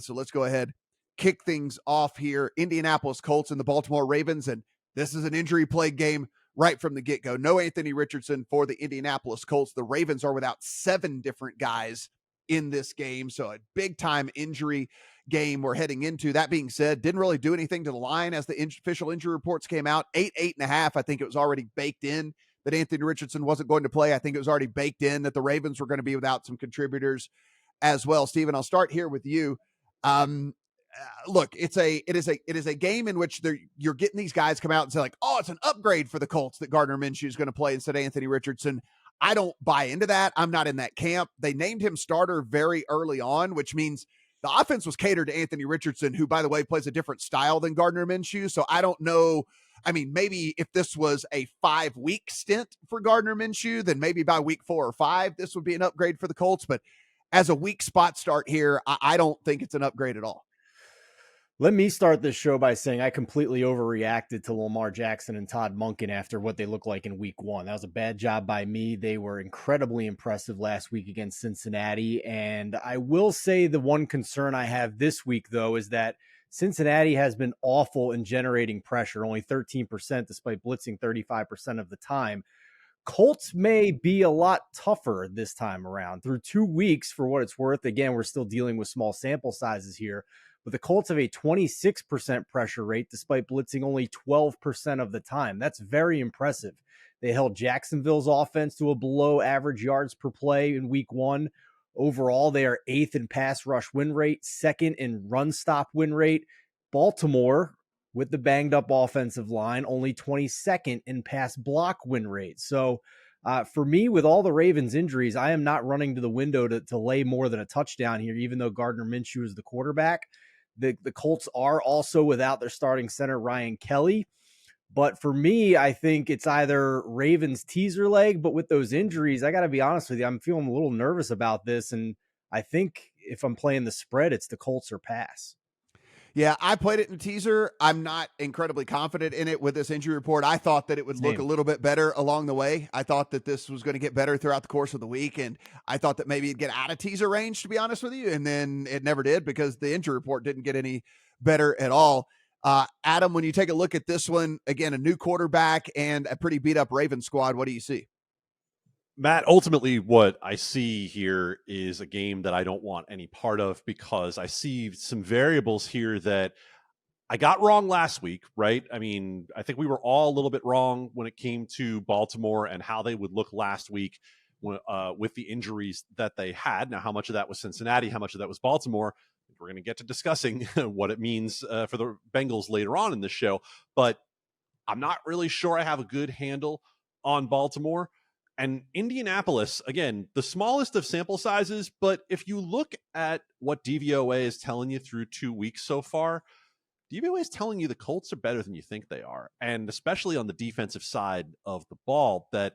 So let's go ahead, kick things off here. Indianapolis Colts and the Baltimore Ravens. And this is an injury-plagued game right from the get-go. No Anthony Richardson for the Indianapolis Colts. The Ravens are without 7 different guys in this game. So a big-time injury game we're heading into. That being said, didn't really do anything to the line as the official injury reports came out. 8.5. I think it was already baked in that Anthony Richardson wasn't going to play. I think it was already baked in that the Ravens were going to be without some contributors as well. Steven, I'll start here with you. Look, it is a game in which you're getting these guys come out and say like, oh, it's an upgrade for the Colts that Gardner Minshew is going to play instead of Anthony Richardson. I don't buy into that. I'm not in that camp. They named him starter very early on, which means the offense was catered to Anthony Richardson, who, by the way, plays a different style than Gardner Minshew. So I don't know. I mean, maybe if this was a 5-week stint for Gardner Minshew, then maybe by week 4 or 5, this would be an upgrade for the Colts. But as a weak spot start here, I don't think it's an upgrade at all. Let me start this show by saying I completely overreacted to Lamar Jackson and Todd Monken after what they looked like in week 1. That was a bad job by me. They were incredibly impressive last week against Cincinnati. And I will say the one concern I have this week, though, is that Cincinnati has been awful in generating pressure, only 13% despite blitzing 35% of the time. Colts may be a lot tougher this time around. Through 2 weeks, for what it's worth, again, we're still dealing with small sample sizes here, but the Colts have a 26% pressure rate despite blitzing only 12% of the time. That's very impressive. They held Jacksonville's offense to a below average yards per play in week 1. Overall, they are 8th in pass rush win rate, 2nd in run stop win rate. Baltimore, with the banged up offensive line, only 22nd in pass block win rate. So for me, with all the Ravens injuries, I am not running to the window to lay more than a touchdown here, even though Gardner Minshew is the quarterback. The Colts are also without their starting center, Ryan Kelly. But for me, I think it's either Ravens teaser leg, but with those injuries, I got to be honest with you, I'm feeling a little nervous about this. And I think if I'm playing the spread, it's the Colts or pass. Yeah, I played it in teaser. I'm not incredibly confident in it with this injury report. I thought that it would look a little bit better along the way. I thought that this was going to get better throughout the course of the week, and I thought that maybe it'd get out of teaser range, to be honest with you, and then it never did because the injury report didn't get any better at all. Adam, when you take a look at this one, again, a new quarterback and a pretty beat-up Ravens squad, what do you see? Matt, ultimately what I see here is a game that I don't want any part of because I see some variables here that I got wrong last week, right? I mean, I think we were all a little bit wrong when it came to Baltimore and how they would look last week with the injuries that they had. Now, how much of that was Cincinnati? How much of that was Baltimore? We're going to get to discussing what it means for the Bengals later on in this show, but I'm not really sure I have a good handle on Baltimore. And Indianapolis, again, the smallest of sample sizes, but if you look at what DVOA is telling you through 2 weeks so far, DVOA is telling you the Colts are better than you think they are. And especially on the defensive side of the ball, that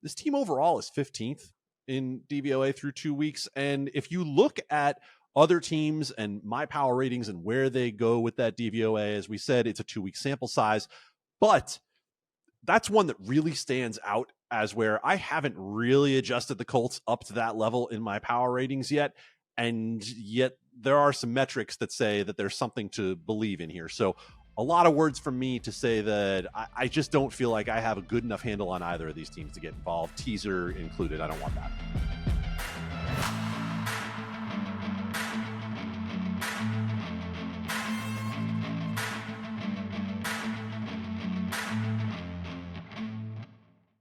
this team overall is 15th in DVOA through 2 weeks. And if you look at other teams and my power ratings and where they go with that DVOA, as we said, it's a 2-week sample size, but that's one that really stands out as where I haven't really adjusted the Colts up to that level in my power ratings yet. And yet there are some metrics that say that there's something to believe in here. So a lot of words from me to say that I just don't feel like I have a good enough handle on either of these teams to get involved, teaser included. I don't want that.